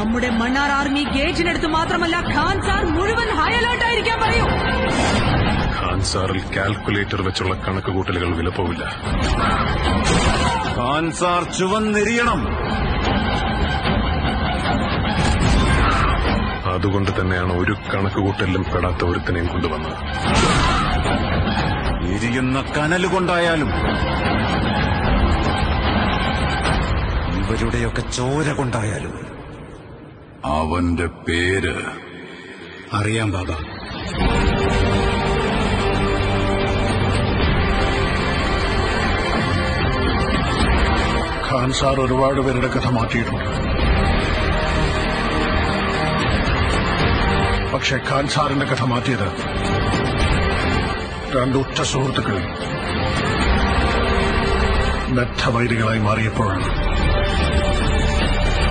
നമ്മുടെ മണ്ണാർ ആർമി ഗേറ്റിനടുത്ത് മാത്രമല്ല ഖാൻ സാർ മുഴുവൻ ഹൈ അലേർട്ട് ആയിരിക്കാൻ പറയൂ. ഖാൻ സാറിൽ കാൽക്കുലേറ്റർ വെച്ചുള്ള കണക്കുകൂട്ടലുകൾ വിലപ്പോവില്ല. ഖാൻ സാർ ചുവന്നെരിയണം. അതുകൊണ്ട് തന്നെയാണ് ഒരു കണക്കുകൂട്ടലിലും പെടാത്ത ഒരുത്തിനെയും കൊണ്ടുവന്നത്. എരിയുന്ന കനലുകൊണ്ടായാലും ഇവരുടെയൊക്കെ ചോര കൊണ്ടായാലും അവന്റെ പേര് അറിയാം ബാബ. ഖാൻ സാർ ഒരുപാട് പേരുടെ കഥ മാറ്റിയിട്ടുണ്ട്. പക്ഷെ ഖാൻ സാറിന്റെ കഥ മാറ്റിയത് രണ്ട് ഉറ്റ സുഹൃത്തുക്കൾ ബദ്ധവൈരികളായി മാറിയപ്പോഴാണ്.